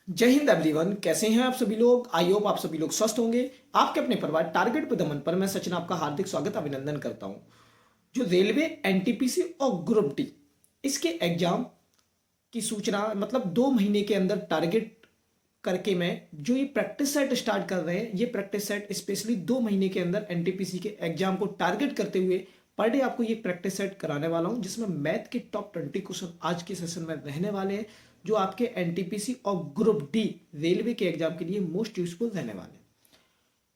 जय हिंद एवरीवन। कैसे हैं आप सभी लोग? आई होप आप सभी लोग स्वस्थ होंगे। आपके अपने परिवार टारगेट पे दमन पर मैं सचिन आपका हार्दिक स्वागत अभिनंदन करता हूं। जो रेलवे एनटीपीसी और ग्रुप डी इसके एग्जाम की सूचना मतलब 2 महीने के अंदर टारगेट करके मैं जो ये प्रैक्टिस सेट स्टार्ट कर रहे हैं, ये प्रैक्टिस सेट स्पेशली 2 महीने के अंदर एनटीपीसी के एग्जाम को टारगेट करते हुए पर डे आपको ये प्रैक्टिस सेट कराने वाला हूं, जिसमें मैथ के टॉप 20 क्वेश्चन आज के सेशन में रहने वाले हैं, जो आपके एनटीपीसी और ग्रुप डी रेलवे के एग्जाम के लिए मोस्ट यूजफुल रहने वाले हैं।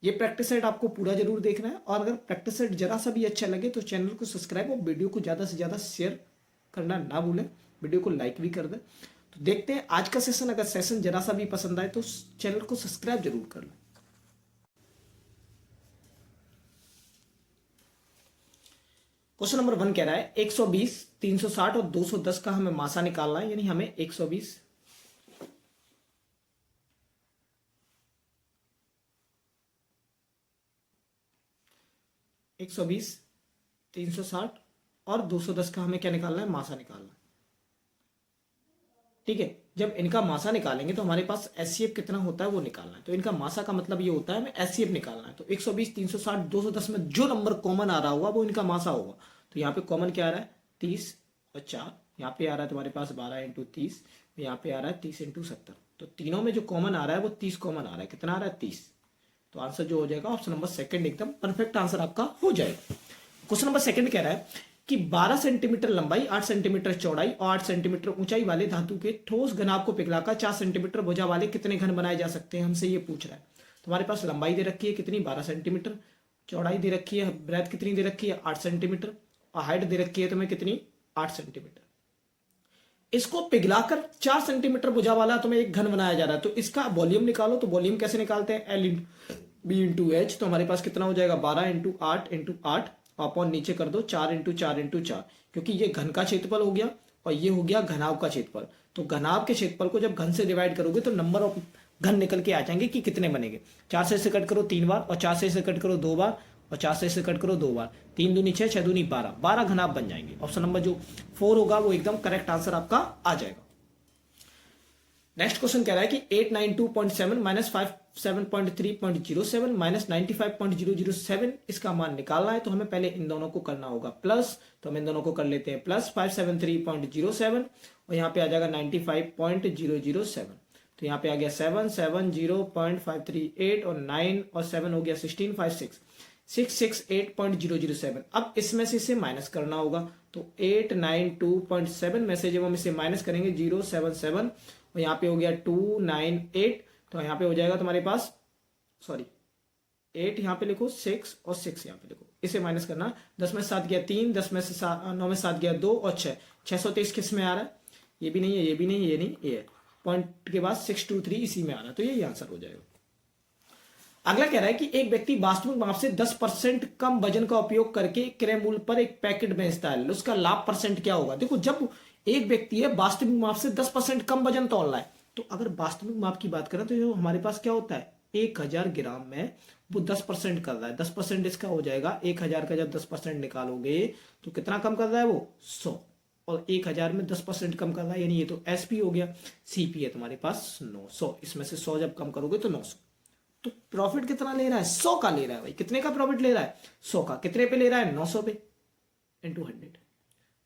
ये प्रैक्टिस सेट आपको पूरा जरूर देखना है, और अगर प्रैक्टिस सेट जरा सा भी अच्छा लगे तो चैनल को सब्सक्राइब और वीडियो को ज़्यादा से ज़्यादा शेयर करना ना भूलें, वीडियो को लाइक भी कर दें। तो देखते हैं आज का सेशन। अगर सेशन जरा सा भी पसंद आए तो चैनल को सब्सक्राइब जरूर कर लें। क्वेश्चन नंबर 1 कह रहा है 120, 360 और 210 का हमें मासा निकालना है, यानी हमें 120, 360 और 210 का हमें क्या निकालना है? मासा निकालना है। ठीक है, जब इनका मासा निकालेंगे तो हमारे पास एचसीएफ कितना होता है वो निकालना है। तो इनका मासा का मतलब ये होता है हमें एचसीएफ निकालना है। तो 120, 360, 210 में जो नंबर कॉमन आ रहा होगा वो इनका मासा होगा। तो यहाँ पे कॉमन क्या आ रहा है? 30 और 4। यहाँ पे आ रहा है तुम्हारे पास 12 इंटू 30, यहाँ पे आ रहा है 30 इंटू 70। तो तीनों में जो कॉमन आ रहा है वो 30 कॉमन आ रहा है। कितना आ रहा है? 30। तो आंसर जो हो जाएगा ऑप्शन नंबर सेकंड एकदम परफेक्ट आंसर आपका हो जाएगा। क्वेश्चन नंबर सेकंड कह रहा है कि 12 सेंटीमीटर लंबाई, 8 सेंटीमीटर चौड़ाई और 8 सेंटीमीटर ऊंचाई वाले धातु के ठोस घनाभ को पिघलाकर 4 सेंटीमीटर भुजा वाले कितने घन बनाए जा सकते हैं? हमसे ये पूछ रहा है। तो हमारे पास लंबाई दे रखी है कितनी? 12 सेंटीमीटर, चौड़ाई दे रखी है, ब्रेथ कितनी दे रखी है? 8 सेंटीमीटर, और हाइट दे रखी है तुम्हें कितनी? 8 सेंटीमीटर। इसको पिघलाकर 4 सेंटीमीटर भुजा वाला तुम्हें एक घन बनाया जा रहा है। तो इसका वॉल्यूम निकालो। तो वॉल्यूम कैसे निकालते हैं? L b into h. तो हमारे पास कितना हो जाएगा? 12 इंटू 8 इंटू 8, अपॉन नीचे कर दो 4 इंटू 4 इंटू 4, क्योंकि ये घन का क्षेत्रफल हो गया और ये हो गया घनाभ का क्षेत्रफल। तो घनाभ के क्षेत्रफल को जब घन से डिवाइड करोगे तो नंबर ऑफ घन निकल के आ जाएंगे कि कितने बनेंगे। 4 से इसे कट करो 3 बार, और 4 से इसे कट करो 2 बार, और 4 से इसे कट करो 2 बार। 3 दूनी 6, 6 दूनी 12, 12 घनाभ बन जाएंगे। ऑप्शन नंबर जो 4 होगा वो एकदम करेक्ट आंसर आपका आ जाएगा। नेक्स्ट क्वेश्चन कह रहा है कि 892.7 माइनस 573.07 माइनस 95.007 इसका मान निकालना है। तो हमें पहले इन दोनों को करना होगा प्लस। तो हम इन दोनों को कर लेते हैं प्लस 573.07, और यहाँ पे आ जाएगा 95.007। तो यहाँ पे आ गया 770.538 और 9 और 7 हो गया 1656, 668.007। अब इसमें से इसे माइनस करना होगा। तो 892.7 में से जब हम इसे माइनस करेंगे 077, और यहाँ पे हो गया 298। तो यहाँ पे हो जाएगा तुम्हारे पास, सॉरी 8 यहाँ पे लिखो, 6 और 6 यहाँ पे लिखो। इसे माइनस करना। 10 में 7 गया 3, 10 में से 9 में 7 गया 2 और 6, 623 किस में आ रहा है? ये भी नहीं है, ये भी नहीं, ये नहीं, ये पॉइंट के बाद 623 इसी में आ रहा है। तो यही आंसर हो जाएगा। अगला कह रहा है कि एक व्यक्ति वास्तविक माप से 10% कम वजन का उपयोग करके क्रय मूल्य पर एक पैकेट बेचता है, उसका लाभ परसेंट क्या होगा? देखो, जब एक व्यक्ति है वास्तविक माप से 10% कम वजन तोल रहा है, तो अगर वास्तविक माप की बात करें तो जो हमारे पास क्या होता है? 1000 ग्राम में वो 10% कर रहा है। 10% इसका हो जाएगा 1000 का जब 10% निकालोगे तो कितना कम कर रहा है वो? 100। और 1000 में 10% कम कर रहा है, यानी ये तो एसपी हो गया। सीपी है तुम्हारे पास 900, इसमें से 100 जब कम करोगे तो 900। तो प्रॉफिट कितना ले रहा है? 100 का ले रहा है भाई। कितने का प्रॉफिट ले रहा है? 100 का। कितने पे ले रहा है? 900 पे, इंटू 100।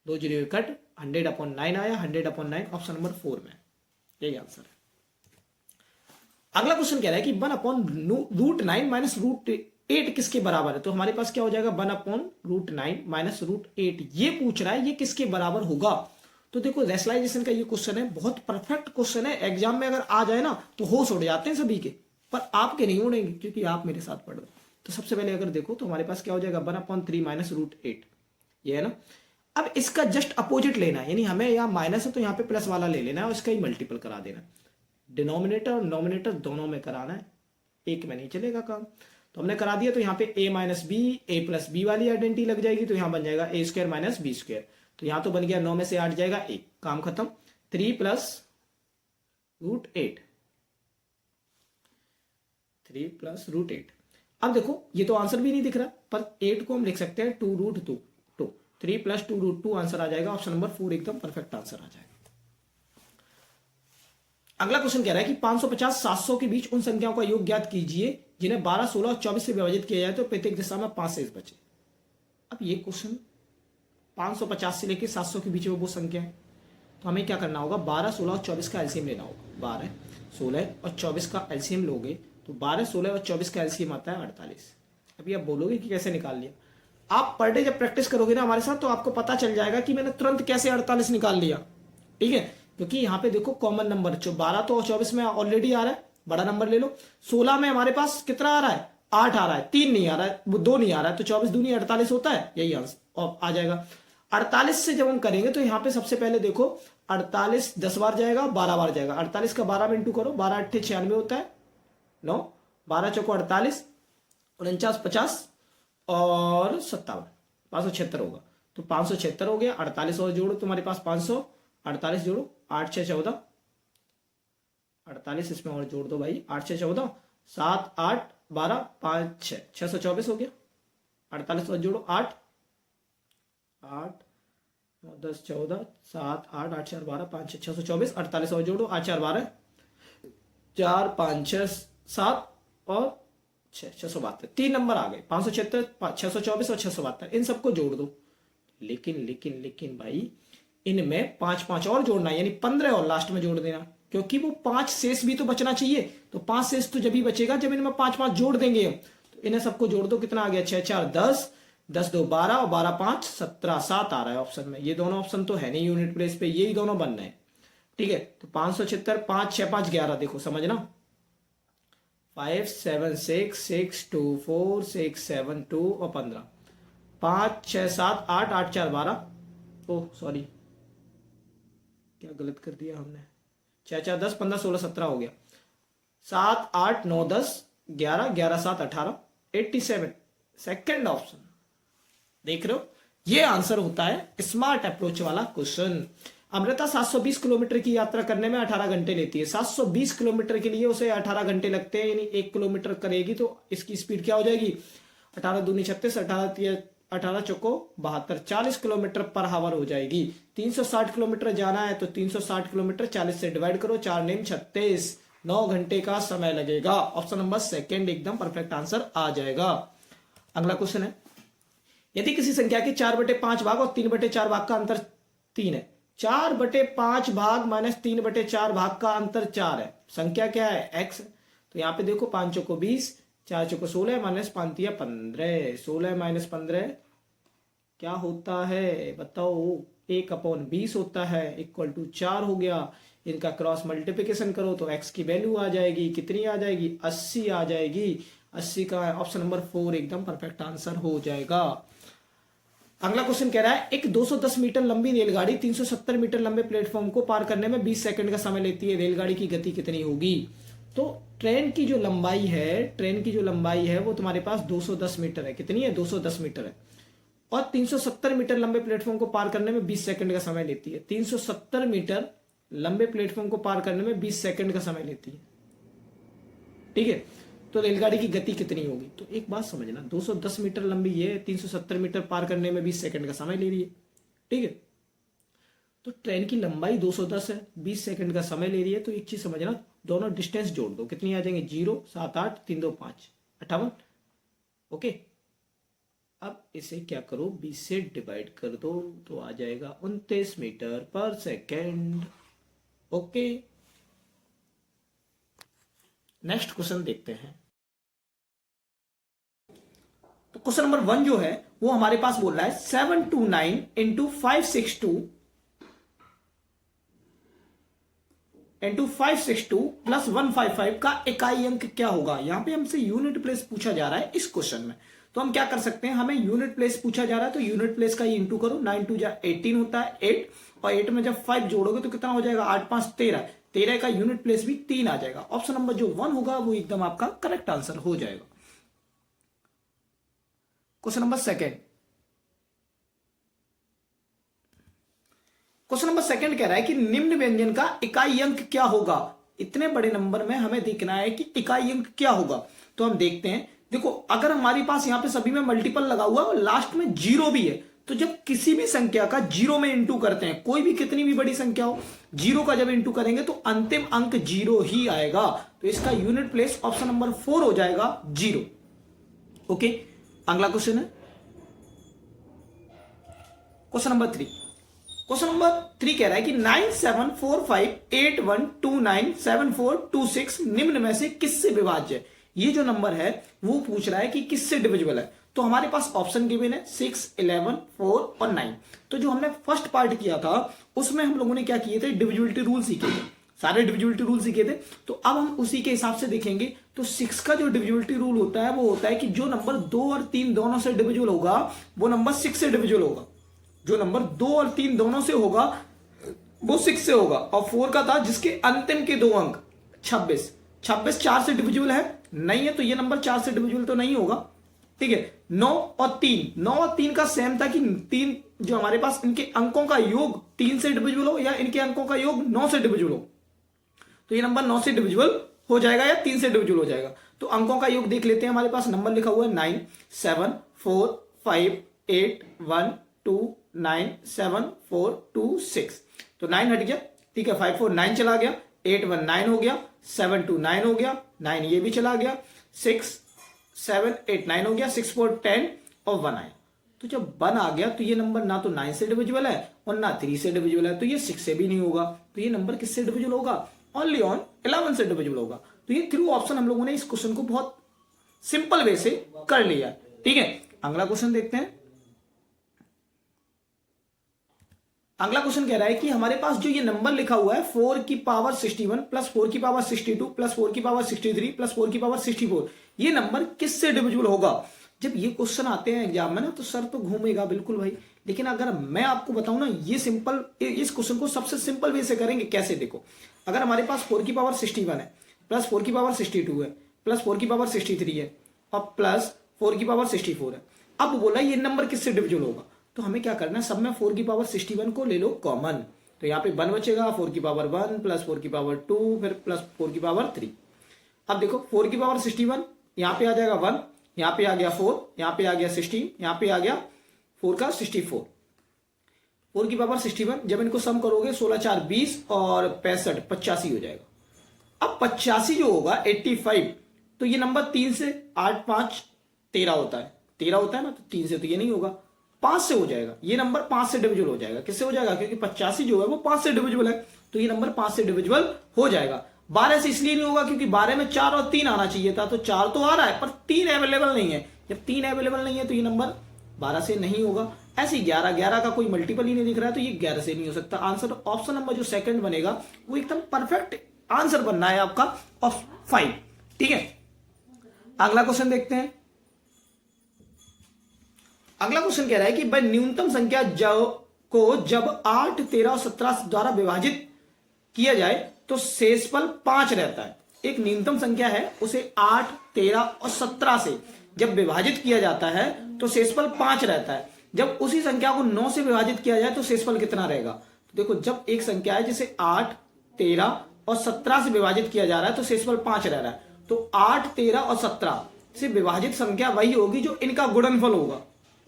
2 जीरो कट, 100/9 आया, 100/9 ऑप्शन नंबर 4 में। यही आंसर है। अगला क्वेश्चन कह रहा है कि 1/√9 माइनस √8 किसके बराबर है? तो हमारे पास क्या हो जाएगा? 1/√9 माइनस √8 ये पूछ रहा है, ये किसके बराबर होगा? तो देखो, रेशनलाइजेशन का ये क्वेश्चन है, बहुत परफेक्ट क्वेश्चन है। एग्जाम में अगर आ जाए ना तो होश उड़ जाते हैं सभी के, पर आपके नहीं उड़ेंगे क्योंकि आप मेरे साथ पढ़ रहे हो। तो सबसे पहले अगर देखो तो हमारे पास क्या हो जाएगा? 1/3 माइनस √8, ये है ना। अब इसका जस्ट अपोजिट लेना है, यानी हमें यहाँ माइनस है तो यहाँ पे प्लस वाला ले लेना है और इसका ही मल्टीपल करा देना है। डिनोमिनेटर और नोमिनेटर दोनों में कराना है, एक में नहीं चलेगा काम। तो हमने करा दिया। तो यहाँ पे a minus b, a plus b वाली आइडेंटिटी लग जाएगी। तो यहाँ बन जाएगा a² माइनस b²। तो यहाँ तो बन गया 9 में से 8 जाएगा 1, काम खत्म। 3 प्लस √8, 3 प्लस √8। अब देखो, ये तो आंसर भी नहीं दिख रहा, पर 8 को हम लिख सकते हैं 2√2। 3 प्लस 2√2 आंसर आ जाएगा। ऑप्शन नंबर 4 एकदम परफेक्ट आंसर आ जाएगा। अगला क्वेश्चन कह रहा है कि 550 700 के बीच उन संख्याओं का योग ज्ञात कीजिए जिन्हें 12 16 और 24 से विभाजित किया जाए तो प्रत्येक दिशा में 5 शेष बचे। अब ये क्वेश्चन 550 से लेकर 700 के बीच में वो संख्या है, तो हमें क्या करना होगा, 12 16 और 24 का एलसीएम लेना होगा। 12 16 और 24 का एलसीएम लोगे तो 12 16 और 24 का एलसीएम आता है 48। अभी आप बोलोगे कि कैसे निकाल लिया, आप पर डे जब प्रैक्टिस करोगे ना हमारे साथ तो आपको पता चल जाएगा कि मैंने तुरंत कैसे 48 निकाल लिया। ठीक है, क्योंकि यहाँ पे देखो कॉमन नंबर जो 12 तो 24 में ऑलरेडी आ रहा है, बड़ा नंबर ले लो। 16 में हमारे पास कितना आ रहा है, 8 आ रहा है, 3 नहीं आ रहा है, 2 नहीं आ रहा है, तो 24 दूनी 48 होता है, यही आंसर और आ जाएगा। 48 से जब हम करेंगे तो यहाँ पे सबसे पहले देखो 48 10 बार जाएगा, 12 बार जाएगा। 48 का 12 में इंटू करो, 12 8 96 होता है, 9 12 चौको 48, 49 50 और 57 576 होगा, तो 576 हो गया। 48 और जोड़ो तुम्हारे पास 500, 48 जोड़ो 8 6 14, 48 इसमें और जोड़ दो भाई, 8 6 14 7 8 12 5 6 624 हो गया। 48 और जोड़ो 8 8 9 10 14 7 8 8 4 12 5 6 624, 48 और जोड़ो 8 4 12 4 5 6 7 और 672, 3 नंबर आ गए, 576 624 और 672, इन सबको जोड़ दो। लेकिन लेकिन लेकिन भाई इनमें 5 5 और जोड़ना है, यानी 15 और लास्ट में जोड़ देना, क्योंकि वो 5 शेष भी तो बचना चाहिए। तो 5 शेष तो जब ही बचेगा जब इनमें 5 5 जोड़ देंगे हम, तो इन्हें सबको जोड़ दो, कितना आ गया, 6 4 10 10 2 12 और 12 5 17 7 आ रहा है ऑप्शन में। ये दोनों ऑप्शन तो है नहीं यूनिट प्लेस पे, यही दोनों बनना है। ठीक है, तो 576 5 6 5 11, देखो समझना, 5 7 6 6 2 4 6 7 2 और 15 5 6 7 8 8 4 12, ओह सॉरी क्या गलत कर दिया हमने, 6 4 10 15 16 17 हो गया, 7 8 9 10 11 11 7 18 87, सेकेंड ऑप्शन। देख रहे हो, ये आंसर होता है स्मार्ट अप्रोच वाला क्वेश्चन। अमृता 720 किलोमीटर की यात्रा करने में 18 घंटे लेती है। 720 किलोमीटर के लिए उसे 18 घंटे लगते हैं, यानी 1 किलोमीटर करेगी तो इसकी स्पीड क्या हो जाएगी, 18 दूनी 36 18 चौको 72 40 किलोमीटर पर हावर हो जाएगी। 360 किलोमीटर जाना है तो 360 किलोमीटर 40 से डिवाइड करो, 4 नेम 36, 9 घंटे का समय लगेगा। ऑप्शन नंबर सेकेंड एकदम परफेक्ट आंसर आ जाएगा। अगला क्वेश्चन है, यदि किसी संख्या के 4/5 भाग और 3/4 भाग का अंतर 3 है, 4/5 भाग माइनस 3/4 भाग का अंतर 4 है, संख्या क्या है, x। तो यहाँ पे देखो 5 चौको 20, 4 चौको 16 माइनस 5 15, 16 माइनस 15 क्या होता है बताओ, 1/20 होता है, इक्वल टू 4 हो गया। इनका क्रॉस मल्टीप्लिकेशन करो तो x की वैल्यू आ जाएगी, कितनी आ जाएगी, 80 आ जाएगी। 80 का ऑप्शन नंबर 4 एकदम परफेक्ट आंसर हो जाएगा। अगला क्वेश्चन कह रहा है, एक 210 मीटर लंबी रेलगाड़ी 370 मीटर लंबे प्लेटफॉर्म को पार करने में 20 सेकंड का समय लेती है, रेलगाड़ी की गति कितनी होगी। तो ट्रेन की जो लंबाई है वो तुम्हारे पास 210 मीटर है, कितनी है, 210 मीटर है, और 370 मीटर लंबे प्लेटफॉर्म को पार करने में 20 सेकंड का समय लेती है। 370 मीटर लंबे प्लेटफॉर्म को पार करने में 20 सेकंड का समय लेती है। ठीक है, तो रेलगाड़ी की गति कितनी होगी। तो एक बात समझना, 210 मीटर लंबी है, 370 मीटर पार करने में 20 सेकंड का समय ले रही है। ठीक है, तो ट्रेन की लंबाई 210 है, 20 सेकंड का समय ले रही है, तो एक चीज समझना, दोनों डिस्टेंस जोड़ दो, कितनी आ जाएंगे, 0 7 8 3 2 5 58। ओके, अब इसे क्या करो, 20 से डिवाइड कर दो तो आ जाएगा 29 मीटर पर सेकेंड। ओके, नेक्स्ट क्वेश्चन देखते हैं। तो क्वेश्चन नंबर 1 जो है वो हमारे पास बोल रहा है 729 इंटू 562 प्लस 155 का इकाई अंक क्या होगा। यहां पे हमसे यूनिट प्लेस पूछा जा रहा है इस क्वेश्चन में, तो हम क्या कर सकते हैं, हमें यूनिट प्लेस पूछा जा रहा है तो यूनिट प्लेस का ये इंटू करो, 9 2 18 होता है 8, और 8 में जब 5 जोड़ोगे तो कितना हो जाएगा, 8 5 13, 13 का यूनिट प्लेस भी 3 आ जाएगा। ऑप्शन नंबर जो 1 होगा वो एकदम आपका करेक्ट आंसर हो जाएगा। क्वेश्चन नंबर सेकंड कह रहा है कि निम्न व्यंजन का इकाई अंक क्या होगा। इतने बड़े नंबर में हमें देखना है कि इकाई अंक क्या होगा, तो हम देखते हैं। देखो, अगर हमारे पास यहां पे सभी में मल्टीपल लगा हुआ है और लास्ट में 0 भी है तो जब किसी भी संख्या का जीरो में इंटू करते हैं, कोई भी कितनी भी बड़ी संख्या हो, जीरो का जब इंटू करेंगे तो अंतिम अंक जीरो ही आएगा। तो इसका यूनिट प्लेस ऑप्शन नंबर 4 हो जाएगा जीरो। ओके, अगला क्वेश्चन है क्वेश्चन नंबर 3। क्वेश्चन नंबर 3 कह रहा है कि 974581297426 निम्न में से किससे विभाज्य है। ये जो नंबर है वो पूछ रहा है कि किससे डिविजिबल है। तो हमारे पास ऑप्शन गिवन है 6, 11, 4 और 9। तो जो हमने फर्स्ट पार्ट किया था उसमें हम लोगों ने क्या किए थे, डिविजिबिलिटी रूल सीखे थे, सारे डिविजिबिलिटी रूल सीखे थे। तो अब हम उसी के हिसाब से देखेंगे। तो 6 का जो डिविजिबिलिटी रूल होता है वो होता है कि जो नंबर 2 और 3 दोनों से डिविजिबल होगा वो नंबर 6 से डिविजिबल होगा। जो नंबर 2 और 3 दोनों से होगा वो 6 से होगा। और 4 का था जिसके अंतिम के दो अंक 26, 26 4 से डिविजिबल है नहीं है, तो ये नंबर 4 से डिविजिबल तो नहीं होगा। ठीक है, 9 और 3 का सेम था कि 3 जो हमारे पास इनके अंकों का योग 3 से डिविजिबल हो या इनके अंकों का योग 9 से डिविजिबल हो, तो ये नंबर 9 से डिविजिबल हो जाएगा या 3 से डिविजिबल हो जाएगा। तो अंकों का योग देख लेते हैं। हमारे पास नंबर लिखा हुआ है 9, 7, 4, 5, 8, 1, 2, 9, 7, 4, 2, 6। तो 9 हट गया, ठीक है, 5, 4, 9 चला गया, 8, 1, 9 हो गया, 7, 2, 9 हो गया, 9 ये भी चला गया, 6, 7, 8, 9 हो गया, 6, 4, 10 और 1 आया। तो जब 1 आ गया तो ये नंबर ना तो 9 से डिविजिबल है और ना 3 से डिविजिबल है, तो ये 6 से भी नहीं होगा। तो ये नंबर किससे डिविजिबल होगा, ओनली ऑन 11 से डिविजिबल होगा। तो ये थ्रू ऑप्शन हम लोगों ने इस क्वेश्चन को बहुत सिंपल वे से कर लिया। ठीक है, अगला क्वेश्चन देखते हैं। अगला क्वेश्चन कह रहा है कि हमारे पास जो ये नंबर लिखा हुआ है 4 की पावर 61 प्लस 4 की पावर 62 प्लस 4 की पावर 63 प्लस 4 की पावर 64, ये नंबर किससे डिविजिबल होगा। जब ये क्वेश्चन आते हैं एग्जाम में ना तो सर तो घूमेगा बिल्कुल भाई, लेकिन अगर मैं आपको बताऊं ना ये सिंपल, इस क्वेश्चन को सबसे सिंपल वे से करेंगे। कैसे, देखो, अगर हमारे पास 4 की पावर 61 है प्लस 4 की पावर 62 है प्लस 4 की पावर 63 है और प्लस 4 की पावर 64 है। अब बोला ये नंबर किससे डिविजिबल होगा, तो हमें क्या करना है, सब में 4 की पावर 61 को ले लो कॉमन, तो यहाँ पे 1 बचेगा, 4 की पावर 1 प्लस 4 की पावर 2 फिर प्लस 4 की पावर 3। अब देखो 4 की पावर 61 यहाँ पे आ जाएगा 1, यहाँ पे आ गया 4, यहाँ पे आ गया 16, यहाँ पे आ गया 4 का 64, 4 की पावर 61। जब इनको सम करोगे 16 4 20 और 65 85 हो जाएगा। अब 85 जो होगा 85, तो ये नंबर 3 से 8 5 13 होता है, 13 होता है ना, तो 3 से तो ये नहीं होगा, 5 से हो जाएगा। ये नंबर 5 से डिविजिबल हो जाएगा। किससे हो जाएगा, क्योंकि 85 जो है वो 5 से डिविजिबल है, तो ये नंबर 5 से डिविजिबल हो जाएगा। 12 से इसलिए नहीं होगा क्योंकि 12 में 4 और 3 आना चाहिए था, तो 4 तो आ रहा है पर 3 अवेलेबल नहीं है। जब 3 अवेलेबल नहीं है तो ये नंबर 12 से नहीं होगा। ऐसे 11 का कोई मल्टीपल ही नहीं दिख रहा है, तो ये 11 से नहीं हो सकता। आंसर ऑप्शन नंबर जो सेकंड बनेगा वो एकदम परफेक्ट आंसर बनना है आपका ऑप्शन 5। ठीक है, अगला क्वेश्चन देखते हैं। अगला क्वेश्चन कह रहा है कि भाई न्यूनतम संख्या को जब 8, 13 और 17 द्वारा विभाजित किया जाए तो शेषफल 5 रहता है। एक न्यूनतम संख्या है, उसे 8, 13 और 17 से जब विभाजित किया जाता है तो शेषफल 5 रहता है। जब उसी संख्या को 9 से विभाजित किया जाए तो शेषफल कितना रहेगा। तो देखो, जब एक संख्या है जिसे 8, 13 और 17 से विभाजित किया जा रहा है तो शेषफल 5 रह रहा है, तो 8, 13 और 17 से विभाजित संख्या वही होगी जो इनका गुणनफल होगा।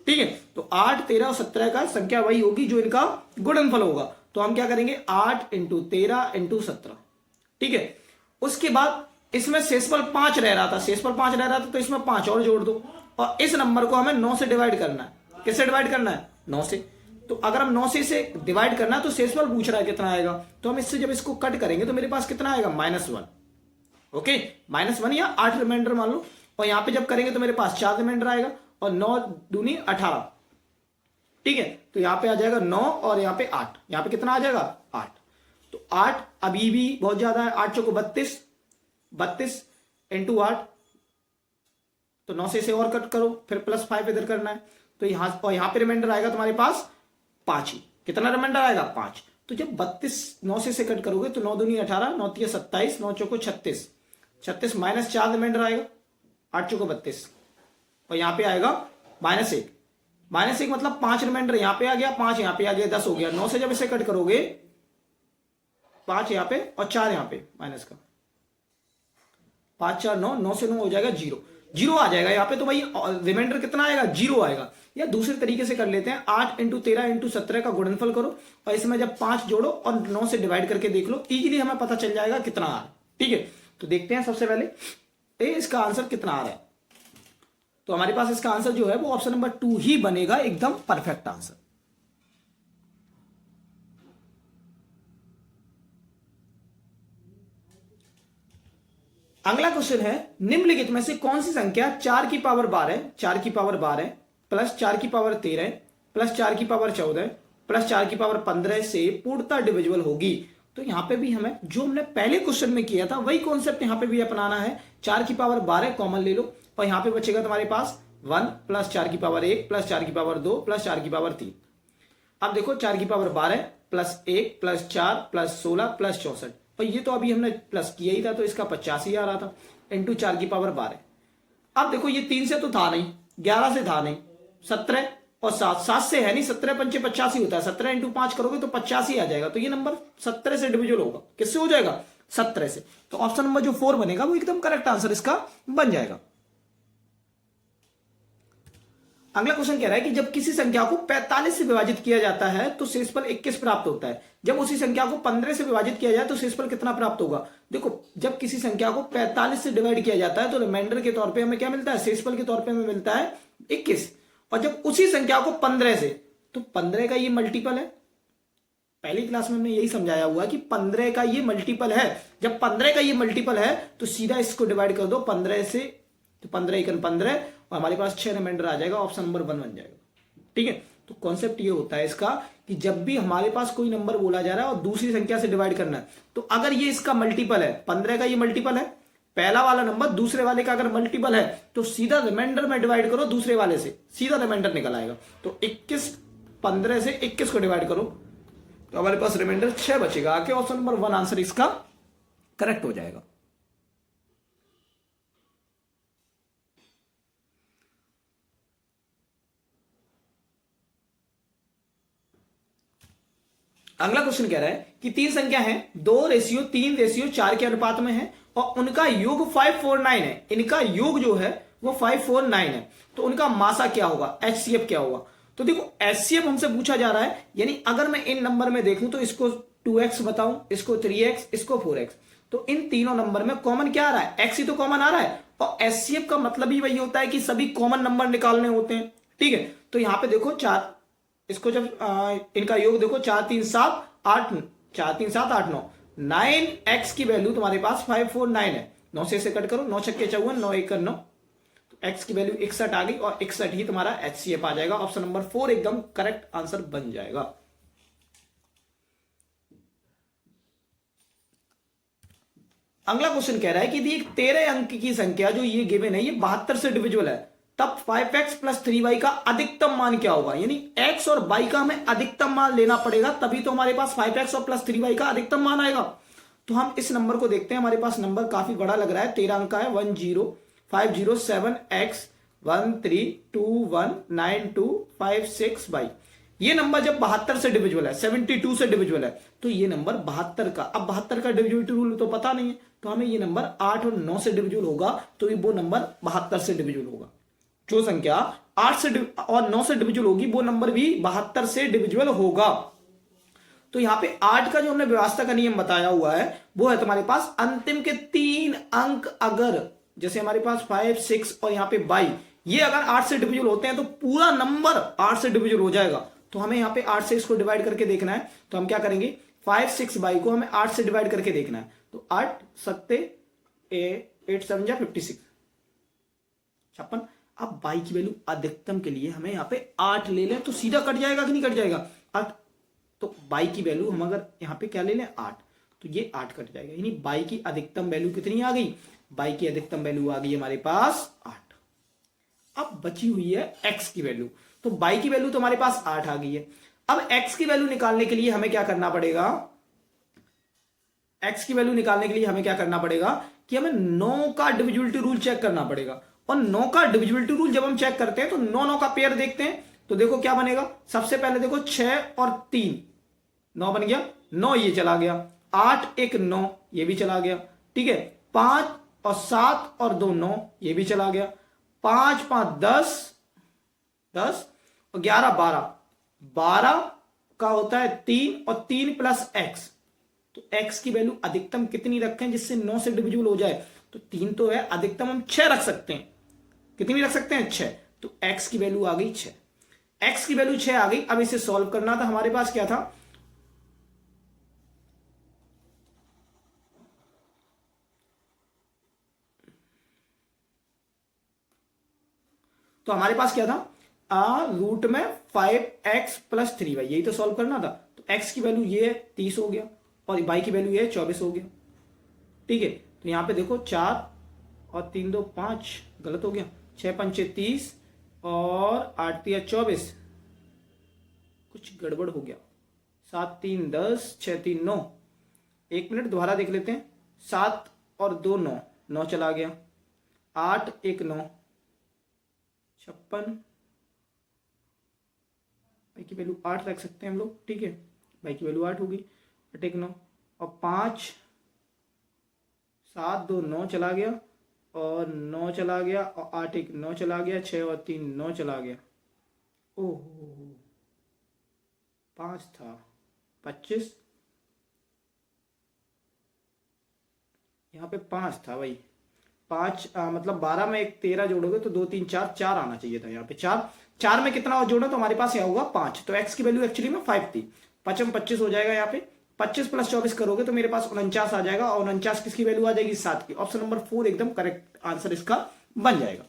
ठीक है, तो 8, 13 और 17 का संख्या वही होगी जो इनका गुणनफल होगा। तो हम क्या करेंगे, 8 इंटू 13 इंटू 17। ठीक है, उसके बाद इसमें शेषफल 5 रह रहा था, शेषफल 5 रह रहा था तो इसमें 5 और जोड़ दो, और इस नंबर को हमें 9 से डिवाइड करना है। किससे डिवाइड करना है, 9 से। तो अगर हम 9 से डिवाइड करना है तो शेषफल पूछ रहा है कितना आएगा, तो हम इससे जब इसको कट करेंगे तो मेरे पास कितना आएगा, -1। ओके, -1 या 8 रिमाइंडर मान लो, और यहां पे जब करेंगे तो मेरे पास 4 रिमाइंडर आएगा और 9 दूनी 18। ठीक है, तो यहां पे आ जाएगा 9 और यहां पे 8, यहां पे कितना आ जाएगा 8। तो 8 अभी भी बहुत ज्यादा है, 8 चौको 32, 32 इंटू 8, तो 9 से इसे और कट करो, फिर +5 इधर करना है, तो यहां और यहां पे रिमाइंडर आएगा तुम्हारे पास 5 ही। कितना रिमाइंडर आएगा, 5। तो जब 32 9 से कट करोगे तो 9 दूनी 18, 9 तिया 27, 9 चौको 36, 36 -4 रिमाइंडर आएगा, 8 चौको 32, और यहां पे आएगा -1, -1 मतलब 5 रिमाइंडर यहां पे आ गया, 5 यहां पे आ गया, 10 हो गया। 9 से जब इसे कट करोगे 5 यहां पे और 4 यहां पे माइनस का, 5 4 9, 9 से 9 हो जाएगा 0। जीरो आ जाएगा यहाँ पे, तो भाई रिमाइंडर कितना आएगा, जीरो आएगा। या दूसरे तरीके से कर लेते हैं, 8 इंटू 13 इंटू 17 का गुणनफल करो और इसमें जब 5 जोड़ो और 9 से डिवाइड करके देख लो, इजीली हमें पता चल जाएगा कितना आ रहा है। ठीक है, तो देखते हैं सबसे पहले इसका आंसर कितना आ रहा है। तो हमारे पास इसका आंसर जो है वो ऑप्शन नंबर 2 ही बनेगा, एकदम परफेक्ट आंसर। अगला क्वेश्चन है, निम्नलिखित में से कौन सी संख्या 4 की पावर 12, 4 की पावर 12 प्लस 4 की पावर 13 प्लस 4 की पावर 14 प्लस 4 की पावर 15 से पूर्णतः डिविजिबल होगी। तो यहां पे भी हमें जो हमने पहले क्वेश्चन में किया था वही कॉन्सेप्ट यहां पे भी अपनाना है। 4 की पावर 12 कॉमन ले लो और यहां पे बचेगा तुम्हारे पास 1 प्लस 4 की पावर 1 प्लस 4 की पावर 2 प्लस 4 की पावर 3। अब देखो 4 की power 12 plus 1 plus 4 plus 16 plus 64, और ये तो अभी हमने प्लस किया ही था तो इसका 85 आ रहा था, इंटू 4 की पावर 12। अब देखो ये 3 से तो था नहीं, 11 से था नहीं, 17 और 7, 7 से है नहीं, 17 पंचे 85 होता है, 17 इंटू 5 करोगे तो 85 आ जाएगा। तो ये नंबर 17 से डिविजिबल होगा। किससे हो जाएगा, 17 से। तो ऑप्शन नंबर जो 4 बनेगा वो एकदम करेक्ट आंसर इसका बन जाएगा। अगला क्वेश्चन कह रहा है कि जब किसी संख्या को 45 से विभाजित किया जाता है तो शेषफल 21 प्राप्त होता है। जब उसी संख्या को 15 से विभाजित किया जाए तो शेषफल कितना प्राप्त होगा। देखो जब किसी संख्या को 45 से डिवाइड किया जाता है तो रिमाइंडर के तौर पे हमें क्या मिलता है, शेषफल के तौर पे हमें मिलता है 21। और जब उसी संख्या को 15 से, तो 15 का ये मल्टीपल है, पहली क्लास में हमने यही समझाया हुआ कि 15 का ये मल्टीपल है। जब 15 का ये मल्टीपल है तो सीधा इसको डिवाइड कर दो 15 से, तो 15 एकन 15 और हमारे पास 6 रिमाइंडर आ जाएगा, ऑप्शन नंबर 1 बन जाएगा। ठीक है, तो कॉन्सेप्ट ये होता है इसका कि जब भी हमारे पास कोई नंबर बोला जा रहा है और दूसरी संख्या से डिवाइड करना है, तो अगर ये इसका मल्टीपल है, 15 का ये मल्टीपल है, पहला वाला नंबर दूसरे वाले का अगर मल्टीपल है तो सीधा रिमाइंडर में डिवाइड करो दूसरे वाले से, सीधा रिमाइंडर निकल आएगा। तो 21, 15 से 21 को डिवाइड करो तो हमारे पास रिमाइंडर 6 बचेगा, आके ऑप्शन नंबर 1 आंसर इसका करेक्ट हो जाएगा। अगला क्वेश्चन कह रहा है कि 3 संख्या है 2:3:4 के अनुपात में है और उनका योग 549 है। इनका योग जो है वो 549 है, तो उनका मासा क्या होगा, एचसीएफ क्या होगा। तो देखो एचसीएफ हमसे पूछा जा रहा है, यानी अगर मैं इन नंबर में देखूं तो इसको 2x बताऊं, इसको 3x, इसको 4x, तो इन तीनों नंबर में कॉमन क्या आ रहा है, x ही तो कॉमन आ रहा है। और एचसीएफ का मतलब ही वही होता है कि सभी कॉमन नंबर निकालने होते हैं। ठीक है, तो यहां पे देखो 4, इसको जब इनका योग देखो 4 3 7 8, 4 3 7 8 9, 9x की वैल्यू तुम्हारे पास 549 है। 9 से इसे कट करो, 9 छक्के 54, 9 1 9, तो x की वैल्यू 61 आ गई और 61 ही तुम्हारा एचसीएफ आ जाएगा। ऑप्शन नंबर 4 एकदम करेक्ट आंसर बन जाएगा। अगला क्वेश्चन कह रहा है कि एक 13 अंक की संख्या जो ये गिवन है ये 72 से डिविजिबल है, तब 5x प्लस 3y का अधिकतम मान क्या होगा। यानी x और y का हमें अधिकतम मान लेना पड़ेगा, तभी तो हमारे पास 5x और प्लस 3y का अधिकतम मान आएगा। तो हम इस नंबर को देखते हैं, हमारे पास नंबर काफी बड़ा लग रहा है, 13 अंक का है, 10507x 13219256y। ये नंबर जब 72 से डिविजिबल है, 72 से डिविजिबल है, तो ये नंबर 72 का, अब 72 का डिविजिबिलिटी रूल तो पता नहीं है, तो हमें ये नंबर 8 और 9 से डिविजिबल होगा, तो ये वो नंबर 72 से डिविजिबल होगा। जो संख्या 8 से और 9 से डिविजिबल होगी वो नंबर भी 72 से डिविजिबल होगा। तो यहां पे 8 का जो हमने व्यवस्था का नियम बताया हुआ है वो है तुम्हारे पास अंतिम के 3 अंक, अगर जैसे हमारे पास 5 6 और यहां पे 22, ये अगर 8 से डिविजिबल होते हैं तो पूरा नंबर 8 से डिविजिबल हो जाएगा। तो हमें यहां पे 8 से इसको डिवाइड करके देखना है, तो हम क्या करेंगे, 5 6 22 को हमें 8 से डिवाइड करके देखना है। तो 8 सत्ते 8 7 56, 56। अब y की वैल्यू अधिकतम के लिए हमें यहां पे 8 ले लें तो सीधा कट जाएगा कि नहीं कट जाएगा, 8। तो y की वैल्यू हम अगर यहां पे क्या ले लें 8, तो ये 8 कट जाएगा, यानी y की अधिकतम वैल्यू कितनी आ गई, y की अधिकतम वैल्यू आ गई हमारे पास 8। अब बची हुई है x की वैल्यू, तो y की वैल्यू तो हमारे पास 8 आ गई है। अब x की वैल्यू निकालने के लिए हमें क्या करना पड़ेगा, x की वैल्यू निकालने के लिए हमें क्या करना पड़ेगा कि हमें 9 का डिविजिबिलिटी रूल चेक करना पड़ेगा। और 9 का डिविजिबिलिटी रूल जब हम चेक करते हैं तो 9 9 का पेयर देखते हैं, तो देखो क्या बनेगा, सबसे पहले देखो 6 और 3 9 बन गया, 9 ये चला गया, 8 1 9 ये भी चला गया, ठीक है, 5 और 7 और 2 9 ये भी चला गया। 5 5 10, 10 और 11 12, 12 का होता है 3 और 3 प्लस एक्स। तो x की वैल्यू अधिकतम कितनी रखें जिससे 9 से डिविजिबल हो जाए? तो 3 तो है, अधिकतम हम 6 रख सकते हैं। कितनी रख सकते हैं? 6। तो x की वैल्यू आ गई 6। x की वैल्यू 6 आ गई। अब इसे सॉल्व करना था। हमारे पास क्या था? तो हमारे पास क्या था? रूट में 5x प्लस 3y, यही तो सॉल्व करना था। तो x की वैल्यू ये है 30 हो गया और y की वैल्यू ये है 24 हो गया। ठीक है, तो यहां पे देखो 4 और 3 2 5, गलत हो गया। 6 5 30 और 8 3 24, कुछ गड़बड़ हो गया। 7 3 10, 6 3 9। 1 मिनट दोबारा देख लेते हैं। 7 और 2 9, 9 चला गया। 8 1 9, 56। भाई की वैल्यू 8 रख सकते हैं हम लोग। ठीक है, भाई की वैल्यू 8 होगी। 8 1 9 और 5 7 2 9 चला गया और 9 चला गया और 8 1 9 चला गया। 6 और 3 9 चला गया। ओहो, 5 था 25, यहाँ पे 5 था भाई। 5 मतलब 12 में एक 13 जोड़ोगे तो 2 3 4, 4 आना चाहिए था। यहाँ पे 4, 4 में कितना और जोड़ो तो हमारे पास यहाँ होगा 5। तो x की वैल्यू एक्चुअली में 5 थी। 5 में 25 हो जाएगा। यहाँ पे 25 प्लस 24 करोगे तो मेरे पास 49 आ जाएगा और 49 किसकी वैल्यू आ जाएगी? 7 की। ऑप्शन नंबर 4 एकदम करेक्ट आंसर इसका बन जाएगा।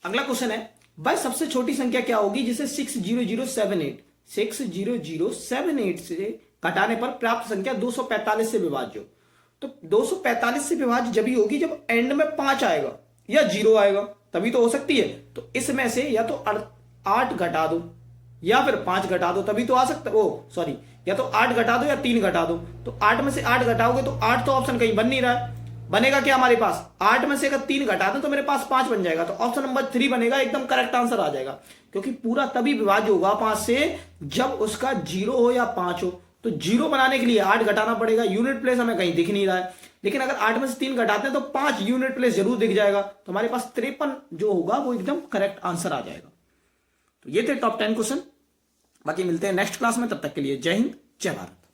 अगला क्वेश्चन है, भाई सबसे छोटी संख्या क्या होगी जिसे 60078 से घटाने पर प्राप्त संख्या 245 से विभाज्य हो? तो 245 से विभाज्य जब ही होगी जब एंड में 5 आएगा या 0 आएगा, तभी तो हो सकती है। तो इसमें से या तो 8 घटा दो या फिर 5 घटा दो, तभी तो आ सकता। ओ सॉरी, या तो 8 घटा दो या 3 घटा दो। तो 8 में से 8 घटाओगे तो 8 तो ऑप्शन कहीं बन नहीं रहा है। बनेगा क्या हमारे पास? 8 में से अगर 3 घटा दो तो मेरे पास 5 बन जाएगा। तो ऑप्शन नंबर 3 बनेगा, एकदम करेक्ट आंसर आ जाएगा। क्योंकि पूरा तभी विभाज्य होगा 5 से जब उसका 0 हो या 5 हो। तो 0 बनाने के लिए 8 घटाना पड़ेगा। यूनिट प्लेस हमें कहीं दिख नहीं रहा है, लेकिन अगर 8 में से 3 घटाते हैं तो 5 यूनिट प्लेस जरूर दिख जाएगा। तो हमारे पास 53 जो होगा वो एकदम करेक्ट आंसर आ जाएगा। तो ये थे टॉप 10 क्वेश्चन। बाकी मिलते हैं नेक्स्ट क्लास में, तब तक के लिए जय हिंद जय भारत।